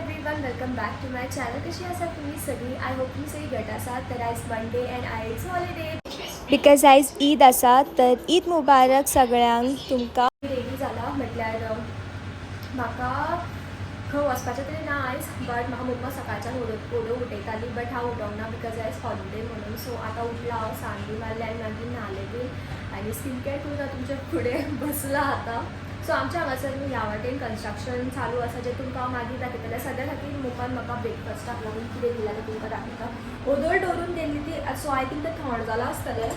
Everyone, welcome back to my channel. कशी आसा तुम्ही सगळी? आय होप तुम्ही सगळी घट आसात. तर आयज मंडे अँड आयज हॉलिडे बिकॉज आयज ईद आसा. तर ईद मुबारक सगळ्यांक. तुमकां रेडी जाला म्हटल्यार म्हाका खंय वचपाचें तरी ना आयज, बट म्हाका मम्मा सकाळच्यान ओडो उठयताली, बट हांव उठोंक ना बिकॉज आयज हॉलिडे म्हणून. सो आतां उठला हांव, सांडी मारले आनी मागीर न्हालें बीन आनी स्कीन केअर करून हांव तुमच्या फुडें बसला आतां. सो आमच्या हांगासर न्हू ह्या वाटेन कन्स्ट्रक्शन चालू आसा, जें तुमकां हांव मागीर दाखयतलें. सद्या खातीर मम्मान म्हाका ब्रेकफास्टाक लागून कितें दिलां तें तुमकां दाखयता. ओदोळ दवरून दिल्ली ती, सो आय थिंक तें थंड जालां आसतलें.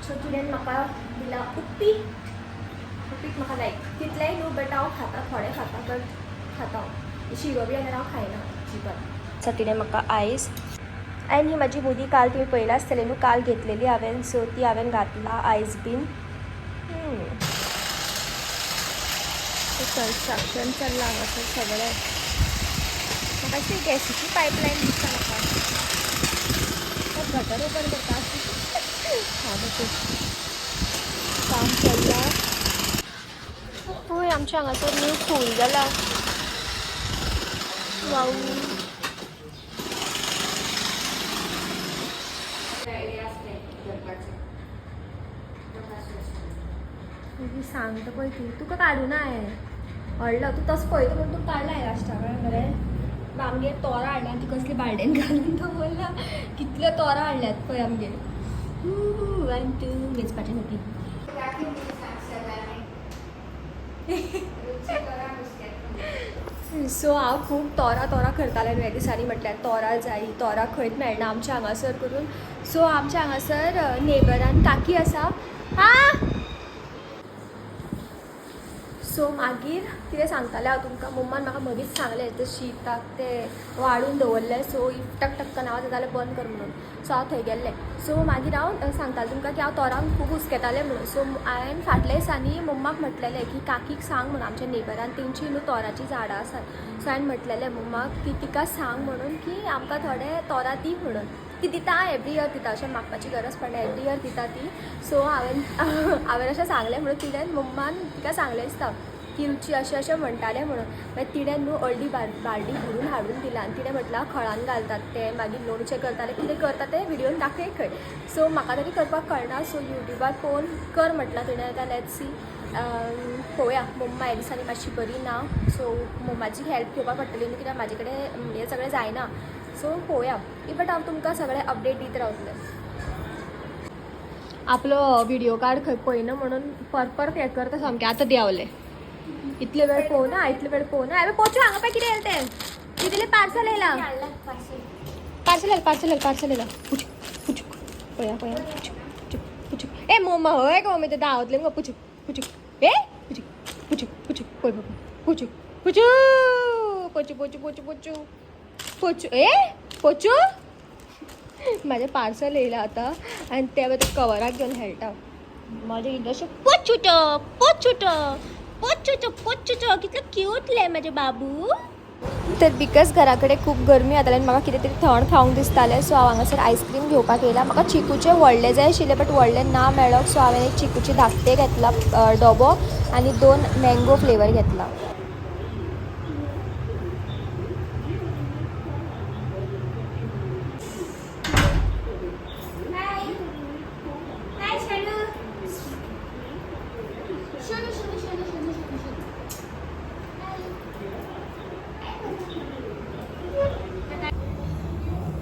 सो तुवें म्हाका दिलां उपीट म्हाका लायक तितलेंय न्हू, बट हांव खाता, थोडें खाता, बट खाता हांव. शिरो बी जाल्यार हांव खायना अजिबात. सो तिणें म्हाका आयज आनी ही म्हाजी मुदी काल तुमी पळयला आसतलें न्हू, काल घेतलेली हांवें, सो ती हांवें घातला आयज बीन. कन्स्ट्रक्शन चल्लां हांगासर सगळें. म्हाका अशी गॅसीची पायपलायन दिसता म्हाका. गटर ओपन करता काम चल्लां. पळय आमच्या हांगासर न्यू फूल जाला. वाव. सांगता पळय तुका काडूं ना हांवें. व्हडलो तूं तसो पळयता म्हणून तूं काडला हांवें लास्टाक मरे. आमगेर तोरां हाडल्या ती कसली बालदेन घालून दवरला. कितल्यो तोरां हाडल्यात पळय आमगेर. 1 2 वेचपाचें न्हू ती. सो हांव खूब तोरां करतालें ह्या दिसांनी. म्हटल्यार तोरां जायी, तोरां खंयच मेळना आमच्या हांगासर करून. सो आमच्या हांगासर नेबरान काकी आसा. सो मागीर कितें सांगतालें हांव तुमकां. मम्मान म्हाका मदींच सांगलें तें शीताक तें वाळून दवरलें, सो इफ टक टक्कन आवाज जाल्यार बंद कर म्हणून. सो हांव थंय गेल्लें. सो मागीर हांव सांगतालें तुमकां की हांव तोरांक खूब हुस्केतालें म्हणून. सो हांवें फाटल्या दिसांनी मम्माक म्हटलेलें की काकीक सांग म्हणून, आमच्या नेबरान तेंची न्हू तोराची झाडां आसात. सो हांवें म्हटलेलें मम्माक की तिका सांग म्हणून की आमकां थोडे तोरां दी म्हणून. ती दिता, एवरी इयर दिता, अशें मागपाची गरज पडना, एवरी इयर दिता ती. सो हांवें अशें सांगलें म्हणून तिणें मम्मान तिका सांगलें दिसता की रुची अशें म्हणटालें म्हणून. मागीर तिणें न्हू अर्दी बालडी भरून हाडून दिला आनी तिणें म्हटलां खळान घालतात ते, मागीर लोणचें करताले, कितें करता तें व्हिडियोन दाखय खंय. सो म्हाका तरी करपाक कळना, सो युट्यूबार पळोवन कर म्हटलां तिणें. आतां लेट्स सी, पळोवया. मम्मा ह्या दिसांनी मातशी बरी ना, सो मम्माची हेल्प घेवपाक पडटली न्हू, कित्याक म्हाजे कडेन हें सगळें जायना. सो पळोवया. बट हांव तुमकां सगळें अपडेट दीत रावतलें. आपलो व्हिडिओ कार्ड खंय पळयना म्हणून परत हें करता सामकें. आतां देंवलें. इतले वेळ पळोवना, इतले वेळ पळोवना. हांवें पोचू हांगा पळय कितें येयलें तें. कितें पार्सल येयलां. पार्सल येयलां. पुचूक पुचूक पळया पुचूक पुचूक. ए मम्मा हय गो, मम्मी तें धांवतलें मुगो. पुचूक पुचूक. ए पुचूक पुचूक पुचूक पळय पुचूक पुचू पोचू पोचू पोचू पोचू पोचू. ए पोचू. म्हाजें पार्सल येयलां आतां आनी ते कवराक घेवन खेळटा. म्हाजें इल्लेशें पोचूटो पोचूटो पोचूटो पोचूटो. कितलो क्यूटले म्हाजे बाबू. तर बिकॉज घरा कडेन खूब गरमी जाताली आनी म्हाका कितें तरी थंड खावंक दिसतालें, सो हांव हांगासर आयस्क्रीम घेवपाक येयला. म्हाका चिकूचे व्हडले जाय आशिल्ले, बट व्हडले ना मेळ्ळोक, सो हांवें एक चिकूची धाकटे घेतला डबो आनी 2 मँगो फ्लेवर घेतला.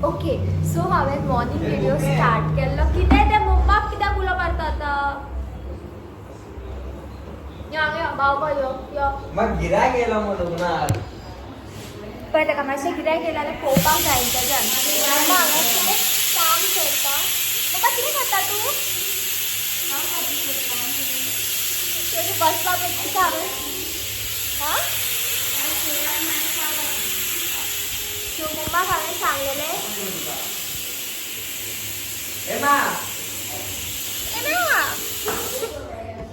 ओके, सो हांवें मॉर्निंग व्हिडिओ स्टार्ट केल्लो. कितें तें मम्माक कित्याक उलो मारता आतां. या बाबा यो मग गिरायक गेला म्हणून ना. पळय ताका मातशें गिरायक येयलें जाल्यार पळोवपाक जाय तेज्यान. मम्मा हांगासर काम करता. पप्पा कितें करता तूं. तेणी बसपाक दिता हांवें. सो मम्माक हांवें सांगलेलें.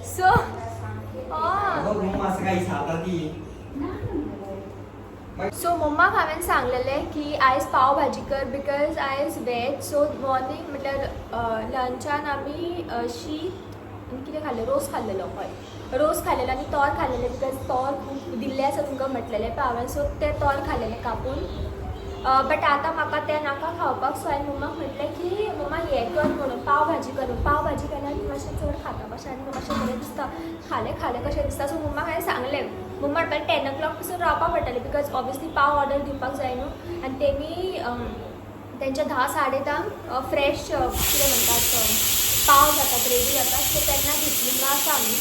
सो सो मम्माक हांवें सांगलेलें की आयज पाव भाजी कर, बिकॉज आयज वेज. सो मॉर्निंग म्हटल्यार लंचान आमी शीत आनी कितें खाल्लें, रोस खाल्लेलो. हय रोस खाल्लेलो आनी तोर खाल्लेले बिकॉज तोर खूब दिल्ले आसा तुमकां म्हटलेले पावल सो ते तोर खाल्लेले कापून बट आतां म्हाका तें नाका खावपाक सो हांवें मम्माक म्हटलें की मम्मा हें कर म्हणून पाव भाजी कर पाव भाजी केल्यार ती मातशें चड खाता कशें आनी मातशें बरें दिसता खालें कशें दिसता सो मम्माक हांवें सांगलें मम्मा म्हणपाक 10 o'clock पासून रावपाक पडटलें बिकॉज ऑब्वियसली पाव ऑर्डर दिवपाक जाय न्हू आनी तेमी तेंच्या 10-10:30 फ्रेश कितें म्हणटात पाव जातात रेडी जातात सो तेन्ना घेतली आसा आमी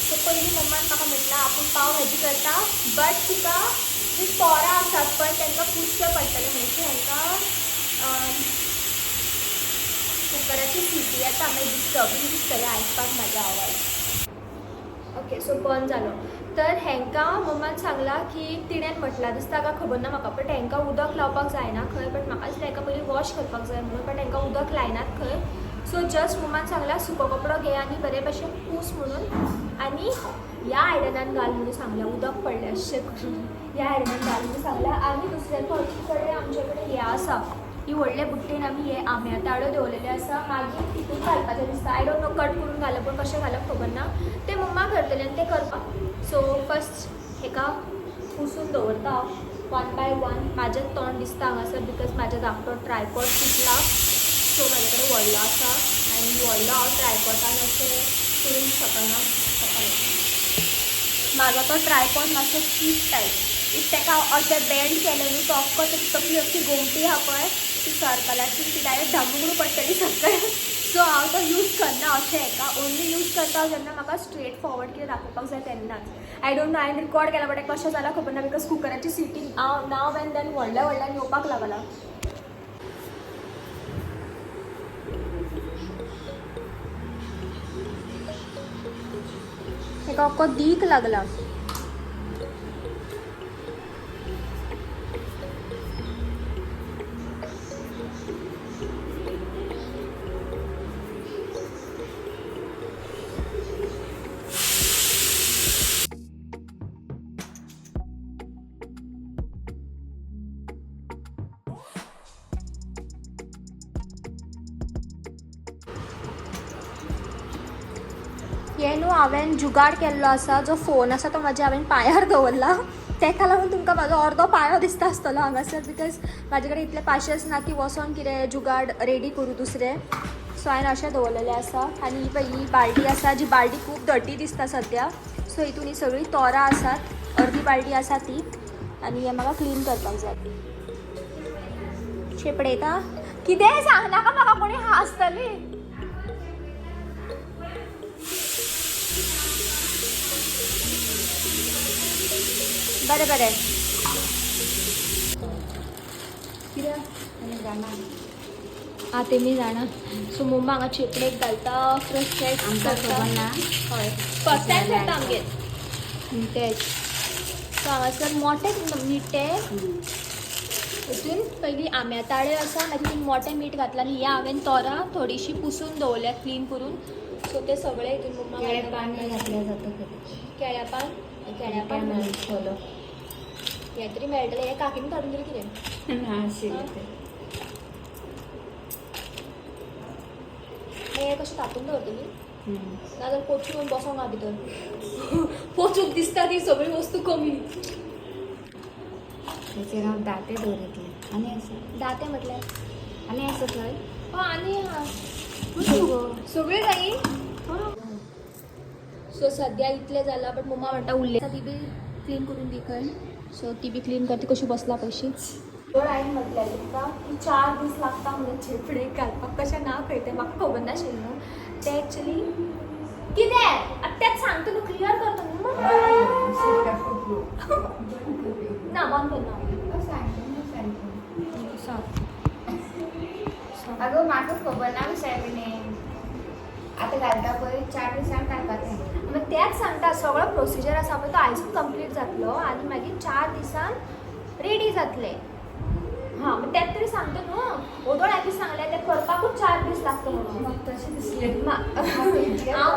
सो पयलीं मम्मान म्हाका म्हटलां आपूण पाव भाजी करता बट तुका जी तोरां आसात पळय तांकां पुसचें पडटलें म्हणजे तांकां कुकराची सिटी येता मागीर डिस्टर्बींग दिसतलें आयकपाक म्हाजो आवाज ओके सो बंद जालो तर हेंकां मम्मान सांगलां की तिणें म्हटलां दिसता काय खबर ना म्हाका बट हेंकां उदक लावपाक जायना खंय बट म्हाका दिसता हेंकां पयलीं वॉश करपाक जाय म्हणून बट हेंकां उदक लायनात खंय सो जस्ट मम्मान सांगलां सुको कपडो घे आनी बरे भशेन पूस म्हणून आनी ह्या आयदनान घाल म्हणून सांगलां उदक पडलें अशें करून ह्या आयदनान घाल म्हणून सांगलां आनी दुसरे फावटी कडेन आमचे कडेन हें आसा ही व्हडले बुट्टेन आमी हे आंब्या ताळो दवरलेले आसा मागीर तितून घालपाचें दिसता आय डोंट नो कट करून घालप पूण कशें घालप खबर ना ते मम्मा करतले आनी ते करपाक सो फस्ट हेका पुसून दवरता हांव 1 by 1 म्हाजें तोंड दिसता हांगासर बिकॉज म्हाज्या धाकटो ट्रायपॉड तुटला सो म्हाजे कडेन व्हडलो आसा आनी व्हडलो हांव ट्रायपॉडान अशें करूंक शकना म्हाजो तो ट्रायपॉड मातसो चीप टायप इफ तेका अशें बेंड केलें न्हू तो ऑफकोर्स तकली अशी गोमटी आहा पळय ती सर्कलाची ती डायरेक्ट धामुगडू पडटली सकयल सो हांव तो यूज करना अशें हेका ओन्ली यूज करता जेन्ना म्हाका स्ट्रेट फॉर्वर्ड कितें दाखोवपाक जाय तेन्नाच आय डोंट नो हांवें रिकॉर्ड केला बट कशें जालां खबर ना बिकॉज कुकराची सिटी नाव एन देन व्हडल्यान येवपाक लागला हेका अक्को दीक लागला हे न्हू हांवें जुगाड केल्लो आसा जो फोन आसा तो म्हाज्या हांवें पांयार दवरला तेका लागून तुमकां म्हाजो अर्दो पांयो दिसता आसतलो हांगासर बिकॉज म्हाजे कडेन इतले पाशेस ना की वचोन कितें जुगाड रेडी करूं दुसरें सो हांवें अशें दवरलेलें आसा आनी ही बाल्टी आसा जी बाल्टी खूब धटी दिसता सद्या सो हितून ही सगळीं तोरां आसात अर्दी बाल्टी आसा ती आनी हें म्हाका क्लीन करपाक जाय शेपडयता कितेंय सांगनाका म्हाका कोणी हांसतली बरें बरें आं तेमी जाणा सो मम्मा हांगा चेपडेक घालता फ्रस्ट्रेट करता हय फस्ट टायम करता आमगेर तेच सो हांगासर मोठे मिठे हितून पयलीं आंब्या ताळे आसा मागीर तितून मोठें मीठ घातलां आनी हें हांवें तोरां थोडीशीं पुसून दवरल्यात क्लीन करून सो ते सगळे हितून मम्मा पान घातलें जाता केळ्या पान फोलो हें तरी मेळटलें हें काकीन काडून दिलें कितें नाशिल्लें तें हें कशें तापून दवरतली नाजाल्यार पोचून बसोंक हा भितर पोचूक दिसता ती सगळी वस्तू कमी तेचेर हांव दाते दवरतलें आनी आसा दाते म्हटल्यार आनी आसा थंय आनी सगळें जायी सो सद्या इतलें जालां बट मम्मा म्हणटा उरलें ती बी क्लीन करून दी खंय सो ती बी क्लीन करता कशी बसला पयशीच तर हांवें म्हटलेलें तुका की 4 दीस लागता म्हणून चेपडेक घालपाक कशें ना खंय तें म्हाका खबर नाशिल्लें न्हू तें एक्चुली कितें तेंच सांगता न्हू क्लियर करता न्हू ना बंद करना सांग अगं म्हाका खबर ना विचारलें आतां घालता पळय 4 दिसांक काडपाचें मग तेच सांगता सगळो प्रोसिजर आसा पळय तो आयजूच कंप्लीट जातलो आनी मागीर 4 दिसान रेडी जातले हां मग तेच तरी सांगता न्हू ओदोळ आधी सांगले ते करपाकूच 4 दीस लागता म्हणून म्हाका तशें दिसलें हांव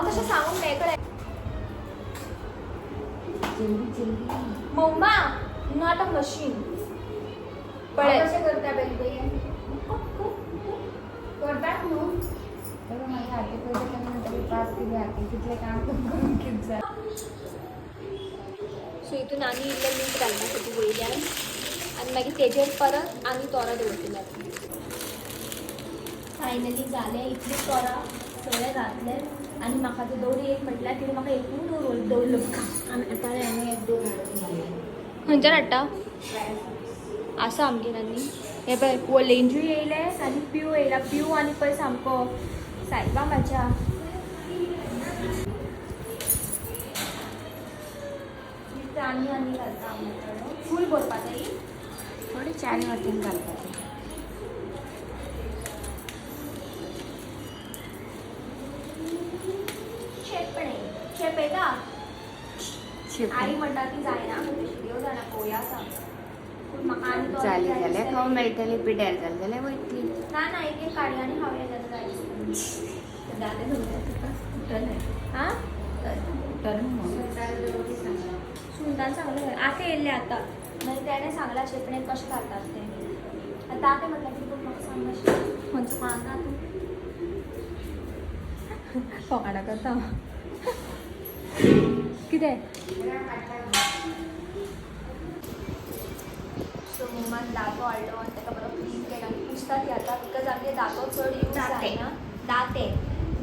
तशें सांगूंक मेळटलें मम्मा नॉट अ मशीन पळय कशें करता बेलगोये करतात न्हू तर माझ्या हाती पहिले त्यानंतर पास केली हाती तिथले काम करून किती झालं. सो हितून आनी इल्लें मीठ घालपाचें वयल्यान आनी मागीर तेजेर परत आनी तोरां दवरतले. फायनली जालें इतली तोरां सगळें घातलें आनी म्हाका तें दवरी एक म्हटल्यार तिणें म्हाका एकूच दवरलो आनी येताले आनी एक दोन घालून खंयच्यान हाडटा आसा आमगेर आनी हे पळय वलेंजू येयले आनी पिव येयला. पिव आनी पळय सामको सायबा म्हाज्या. आनी आनी घालता फूल भरपाचें ही थोडी चार वाटीन घालतात. शेपणे शेपयता आई म्हणटा ती जायना देव जाणा पळोवया सांग. पूण म्हाका आनी तो जाली जाल्यार खावंक मेळटली पिड्यार जाली जाल्यार वयतली. ना एक काडी आनी खावया जाल्यार जाय. हां सुंगटान सांगलें आतां येयल्लें आतां मागीर तेणें सांगलां शेपणेक कशें घालतात तें. आतां आतां म्हटल्यार की पूण म्हाका सांग मातशें खंयचो सांगा तूं फोकाडा करता कितें. सो मम्मान दातो हाडलो आनी ताका बरो क्लीन केला आनी पुसता ती आतां बिकॉज आमगे दातो चड यूज जायना. दाते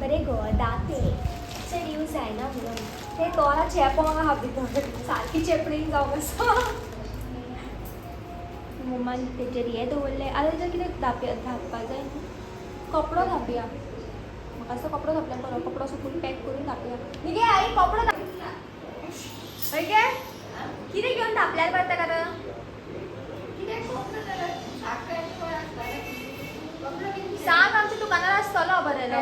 बरें गो दाते चड यूज जायना म्हणून ते तोरा चेपोंक आहा भितर सारकी चेपणीक जावंक आसा. मम्मान तेजेर हें दवरलें आतां तेजेर कितें धापपा जाय कपडो धापया. म्हाका असो कपडो धापल्यार बरो कपडो असो फूल पॅक करून धापया. न्ही गे आई कपडो धापया हय गे कितें घेवन धापल्यार बरें ताका आतां सांग आमच्या दुकानार आसतलो बरेलो.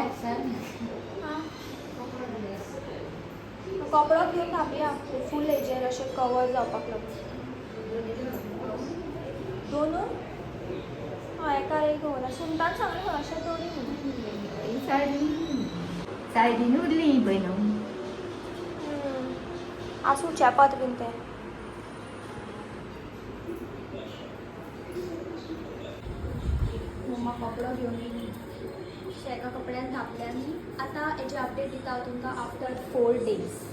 कपडो घेवन धापया फूल हेजेर अशें कवर जावपाक लागून. दोनू हय एका एक दवरला. सुंगटान सांगलें अशें दवरी म्हणून सायडीन उरली पळय न्हू. आसूं चेपत बीन तें. मम्मा कपडो घेवन येयली सो एका कपड्यान धापल्यांनी. आतां हेची अपडेट दिता हांव तुमकां आफ्टर 4 days.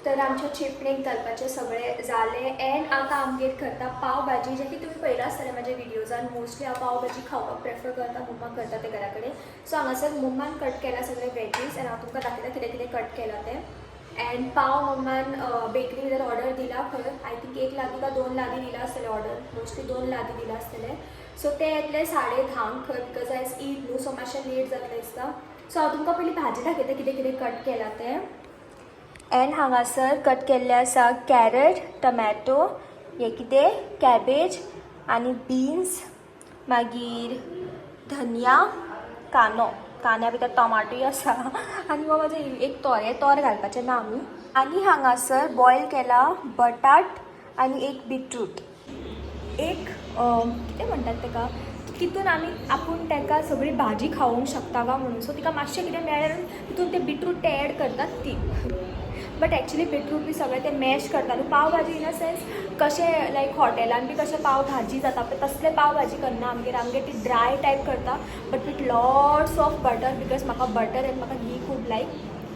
तर आमच्या चिपणीक घालपाचें सगळें जालें एंड आतां आमगेर करता पाव भाजी जें की तुमी पळयलां आसतलें म्हाज्या विडियोजान. मोस्टली हांव पाव भाजी खावपाक प्रेफर करता. मम्मा करता तें घरा कडेन. सो हांगासर मम्मान कट केला सगळे वेजीस एंड हांव तुमकां दाखयता कितें कितें कट केलां तें. एंड पाव मम्मान बेकरी भितर ऑर्डर दिला खंय आय थिंक 1 लादी का 2 लादी दिला आसतलें ऑर्डर. मोस्टली 2 लादी दिला आसतलें. सो ते येतले 10:30 खंय बिकॉज आयज ईद न्हू सो मातशें लेट जातलें दिसता. सो हांव तुमकां पयलीं भाजी दाखयता कितें कितें कट केलां तें. एंड हांगासर कट केल्लें आसा कॅरट टमॅटो हें कितें कॅबेज आनी बीन्स मागीर धनिया कांदो कांद्या भितर टमाटोय आसा आनी हो म्हाजो एक तोर घालपाचें ना आमी. आनी हांगासर बॉयल केला बटाट आनी एक बिटरूट. एक कितें म्हणटात ताका तितून आमी आपूण ताका सगळी भाजी खावंक शकता काय म्हणून. सो तिका मातशें कितें मेळ्ळें तितून ते बिटरूट ते एड करतात ती. बट एक्चुली बिटरूट बी सगळें ते मॅश करता न्हू पाव भाजी इन अ सेन्स कशें लायक हॉटेलान बी कशें पाव भाजी जाता पळय तसले पाव भाजी करना आमगेर ती ड्राय टायप करता but with lots of butter because म्हाका बटर एंड म्हाका घी खूब लायक.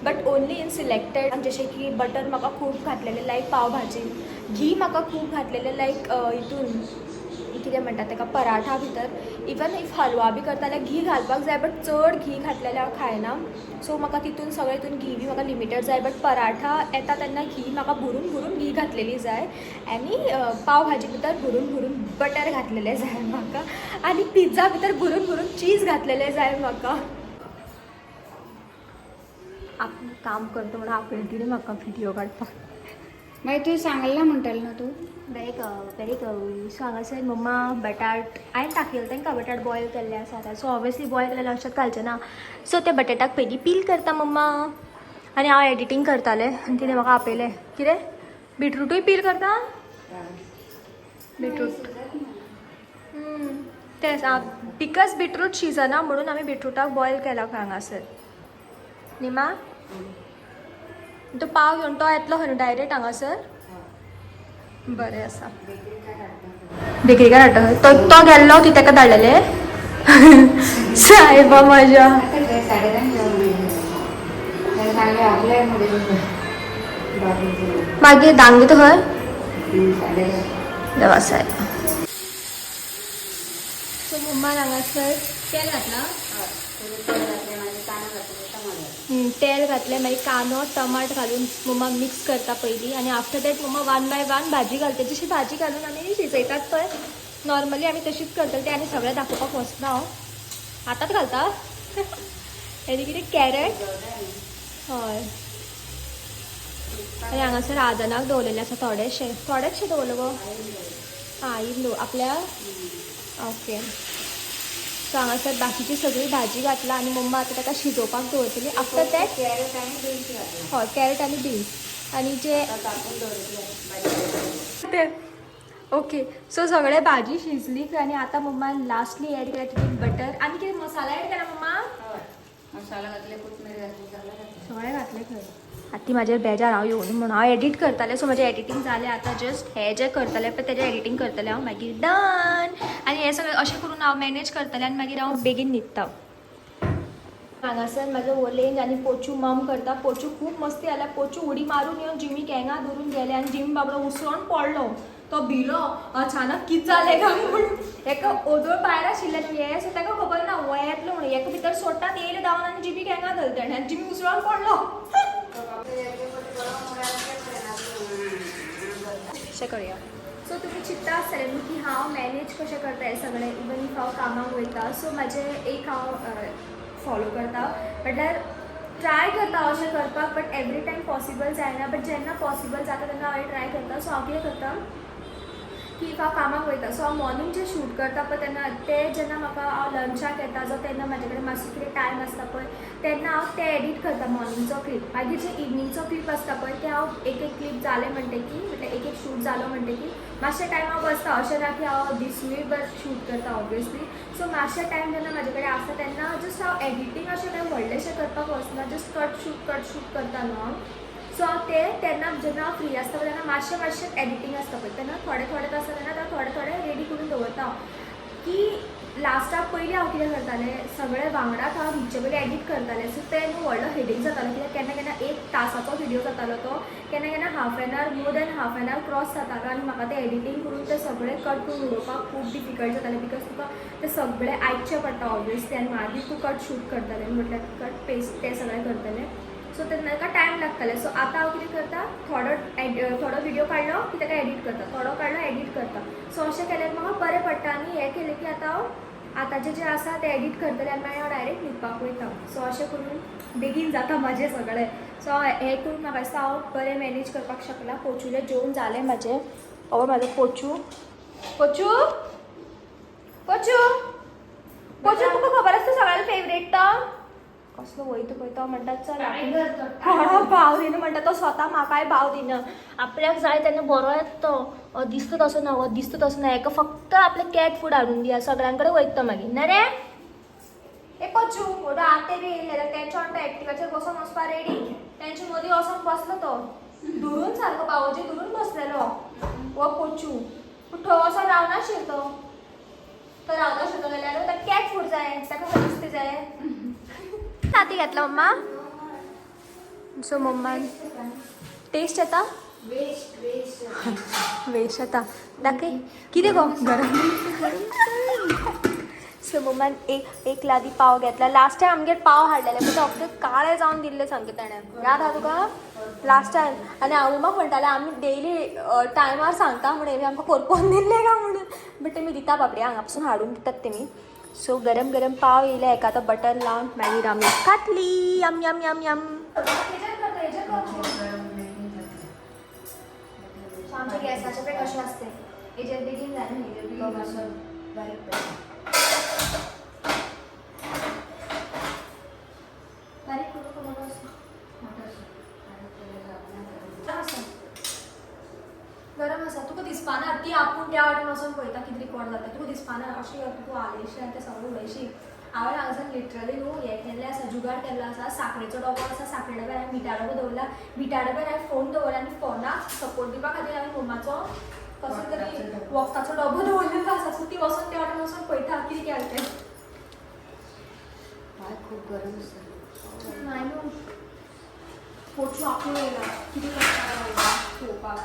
बट ओन्ली इन सिलेक्टेड जशें की बटर म्हाका खूब घातलेलें लायक पाव भाजी. घी म्हाका खूब घातलेलें लायक हितून कितें म्हणटात ताका पराठा भितर. इवन इफ हलवा बी करता जाल्यार घी घालपाक जाय बट चड घी घातलेलें हांव खायना. सो म्हाका तितून सगळें हितून घी बी म्हाका लिमिटेड जाय. बट पराठा येता तेन्ना घी म्हाका भरून भरून घी घातलेली जाय आनी पाव भाजी भितर भरून भरून बटर घातलेलें जाय म्हाका आनी पिझ्झा भितर भरून भरून चीज घातलेलें जाय म्हाका. आपण काम करता म्हणून आपणे तिणें म्हाका व्हिडियो काडपाक मागीर तूं सांगला म्हणटलें न्हू तूं वेरी गुड. सो हांगासर मम्मा बटाट हांवें दाखयलें तांकां बटाट बॉयल केल्ले आसा सो ऑब्वियसली बॉयल केलें लक्षात घालचें ना. सो ते बटाटाक पयलीं पील करता मम्मा आनी हांव एडिटींग करतालें आनी तिणें म्हाका आपयलें कितें बिटरूटूय पील करता. बिटरूट तेंच बिकॉज बिटरूट शिजना म्हणून आमी बिटरूटाक बॉयल केला हांगासर न्ही मा. तो पाव घेवन तो येतलो खंय डायरेक्ट हांगासर बरें आसा बेकरी काय हाडटा तो गेल्लो ती ताका धाडलेलें साहेबा माझ्या मागे डांगे तर हय देवा साहेब. सो मम्मा हांगासर तेल घातला. तेल घातले मागीर कांदो टमाट घालून मम्मा मिक्स करता पयलीं आनी आफ्टर दॅट मम्मा 1 बाय 1 भाजी घालता. जशी भाजी घालून आमी शिजयतात पळय नॉर्मली आमी तशीच करतले ते आनी सगळें दाखोवपाक वचना हांव. आतांच घालता. हें कितें कॅरट हय आनी हांगासर आदनाक दवरलेले आसा थोडेशे दवरले गो. हां आपल्या ओके. सो हांगासर बाकीची सगळी भाजी घातला आनी मम्मा आतां ताका शिजोवपाक दवरतली. आफ्टर दॅट हय कॅरट आनी बीन्स आनी जे ते ओके. सो सगळे भाजी शिजली आनी आतां मम्मान लास्टली एड केला तितून बटर आनी कितें मसाला एड केला मम्मा. मसाला घातले कोथमीर घातली सगळें घातलें खंय. आतां म्हाजेर बेजार हांव येवन म्हणून हांव एडीट करतालें. सो म्हजें एडिटींग जालें आतां जस्ट हें जें करतलें पळय तेजें एडिटींग करतलें हांव मागीर डन. आनी हें सगळें अशें करून हांव मॅनेज करतलें आनी मागीर हांव बेगीन न्हिदता. हांगासर म्हाजो ओलेंज आनी पोचू मम करता. पोचू खूब मस्ती जाल्या. पोचू उडी मारून येवन जिमीक हेंगा धरून गेले आनी जिमी बाबडो उसळून पडलो. तो भिलो अचानक कितें जालें काय म्हणून. हेका ओदोळ भायर आशिल्लें न्हू हें सो ताका खबर ना हो येतलो म्हणून. हेका भितर सोडटात येयले धांवन आनी जिमीक हेंगा धरलें ताणें आनी जिमी उसळून पडलो. अशें करया. सो तुमी चिंतता आसतलें न्हू की हांव मॅनेज कशें करता हें सगळें इवन इफ हांव कामाक वयता. सो म्हाजें एक हांव फॉलो करता म्हटल्यार ट्राय करता अशें करपाक बट एवरी टायम पॉसिबल जायना. बट जेन्ना पॉसिबल जाता तेन्ना हांव ट्राय करता. सो हांव कितें करता की इफ हांव कामाक वयता सो हांव मॉर्निंग जें शूट करता पळय तेन्ना तें जेन्ना म्हाका हांव लंचाक येता जो तेन्ना म्हाजे कडेन मातसो कितें टायम आसता पळय तेन्ना हांव तें एडीट करता मॉर्निंगचो क्लीप. मागीर जे इवनिंगचो क्लीप आसता पळय ते हांव एक क्लीप जालें म्हणटकीर म्हटल्यार एक शूट जालो म्हणटकीर मातशे टायम हांव बसता. अशें ना की हांव दिसूयभर शूट करता ऑब्वियसली. सो मातशे टायम जेन्ना म्हाजे कडेन आसता तेन्ना जस्ट हांव एडिटींग अशें कांय व्हडलेशें करपाक वचना. जस्ट कट शूट करता न्हू हांव. सो हांव तें तेन्ना जेन्ना हांव फ्री आसता तेन्ना मातशें एडिटींग आसता पळय तेन्ना थोडें आसता तेन्ना थोडें रेडी करून दवरता की लास्टाक पयलीं हांव कितें करतालें सगळें वांगडाच हांव रिचे पयलीं एडीट करतालें. सो तें न्हू व्हडलो हेडीक जातालो कित्याक केन्ना केन्ना 1 तासाचो व्हिडियो जातालो तो केन्ना केन्ना half an hour more than half an hour cross जातालो आनी म्हाका तें एडिटींग करून तें सगळें कट करून उडोवपाक खूब डिफिकल्ट जातालें बिकॉज तुका तें सगळें आयकचें पडटा ऑब्वियसली आनी मागीर तूं कट शूट करतलें म्हटल्यार कट पेस्ट तें सगळें करतलें. सो तेन्ना टायम लागतालें. सो आतां हांव कितें करता थोडो व्हिडियो काडलो की ताका एडीट करता. थोडो काडलो एडीट करता. सो अशें केल्यार म्हाका बरें पडटा आनी हें केलें की आतां हांव आतांचें जें आसा तें एडीट करतलें आनी मागीर हांव डायरेक्ट न्हिदपाक वयता. सो अशें करून बेगीन जाता म्हाजें सगळें. सो हें करून म्हाका दिसता हांव बरें मॅनेज करपाक शकलां. पोचूलें जेवण जालें म्हाजें. हो म्हाजो पोचू पोचू पोचू पोचू तुका खबर आसता सगळ्यांचो फेवरेट तो कसलो वयता पळय तो म्हणटा चल कोणाक भाव दिना म्हणटा तो स्वता म्हाकाय भाव दिना. आपल्याक जाय तेन्ना बरो येता तो दिसता तसो ना दिसता तसो ना. हेका फक्त आपलें कॅट फूड हाडून दिया सगळ्यां कडेन वयता मागीर ना रे. ए पोचू व्हडलो आते बी येयले जाल्यार तेंच्या वांगडा एक्टिवाचेर बसून वचपा रेडी. तेंचे मदीं वचोन बसलो तो धरून सारको बावोजी धरून बसलेलो हो पोचू. पूण थंय वचोन रावनाशिल्लो तो रावनाशिल्लो जाल्यार ताका कॅट फूड जाय ताका खंय नुस्तें जाय. ताती घातला मम्मा. सो मम्मान टेस्ट येता वेस्ट येता दाखय कितें गो गरम. सो मम्मान एक लादी पाव घेतला. लास्ट टायम आमगेर पाव हाडलेले पण ते काळे जावन दिल्ले सामके ताणें याद आहा तुका लास्ट टायम. आनी हांव मम्माक म्हणटालें आमी डेली टायमार सांगता म्हणून आमकां करपोन दिल्ले काय म्हणून. बट तेमी दिता बाबडे हांगा पासून हाडून दितात तेमी. सो गरम गरम पाव येयले हेका आतां बटर लावन मागीर आमी खातली. Yum yum yum yum. आमच्या गॅसाचें पळय कशें आसता हेजेर बेगीन जालें हेजेर बारीक करून गरम आसा तुका दिसपाना ती आपूण त्या वाटेन वचून पळयता कितें रिकॉर्ड जाता तुका दिसपाना अशें तूं आलेशें आनी तें सगळें उडयशी. हांवें हांगासर लिटरली न्हू हें केल्लें आसा जुगाड केल्लो आसा. साखरेचो डबो आसा साखरे डब्यार हांवें मिठा डबो दवरला. मिठा डब्यार हांवें फोन दवरला आनी फोनाक सपोर्ट दिवपा खातीर हांवें मम्माचो कसो तरी वखदाचो डबो दवरलेलो आसा. सो ती वचून त्या वाटेन वचून पळयता कितें केलें तें. काय खूप गरम असतं. नाही नो पोटू आपण येणार किती कष्ट झोपा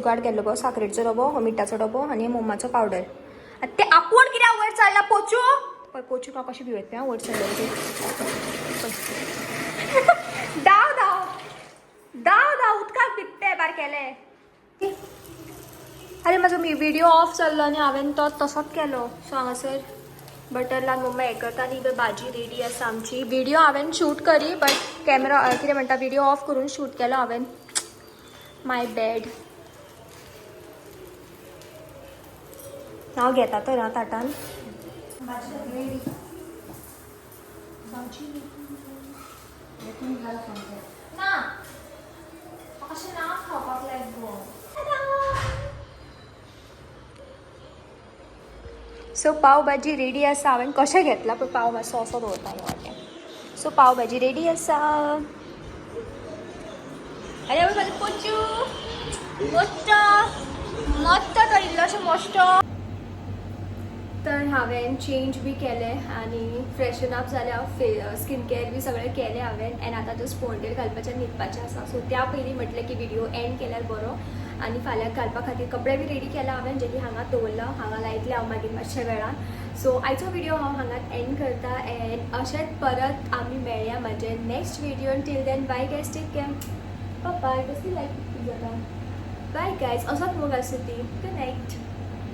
गाड गेलो गो साखरेचो डबो मिठाचो डबो आणि मोमाचो पावडर ते आपूण कित्याक वयर चडला पोचू पण पोचू का कशी भिवत ना वयर चडले दाव दाव दाव दाव उदकाक भित्ते बार केले अरे माझो मी व्हिडिओ ऑफ चल्लो आनी हांवें तो तसोच केलो सो हांगासर बटर लावन मम्मा हें करता आनी भाजी रेडी आसा आमची व्हिडिओ हांवें शूट करी बट कॅमेरा कितें म्हणटा व्हिडिओ ऑफ करून शूट केलो हांवें माय बॅड हांव घेता तर हांव ताटान भाजी ना अशें ना खावपाक लायक गो सो पाव भाजी रेडी आसा हांवें कशें घेतला पण पाव मातसो असो दवरता वाटें सो पाव भाजी रेडी आसा अरे आवय म्हाजो पोचू मस्त तळिल्लो अशें मस्त तर हांवें चेंज बी केलें आनी फ्रेशन अप जालें हांव स्कीन केअर बी सगळें केलें हांवें एन आतां जस्ट पोंडेर घालपाचें न्हिदपाचें आसा सो त्या पयलीं म्हटलें की व्हिडिओ एंड केल्यार बरो आनी फाल्यां घालपा खातीर कपडे बी रेडी केला हांवें जे की हांगा दवरला हांगा लायतले हांव मागीर मातशे वेळान सो आयचो व्हिडिओ हांव हांगाच एंड करता एंड अशेंच परत आमी मेळया म्हाजे नेक्स्ट व्हिडिओन till then bye guys take care bye कसली लायक जाता बाय गायज असोच मोग आसूं ती गुड नायट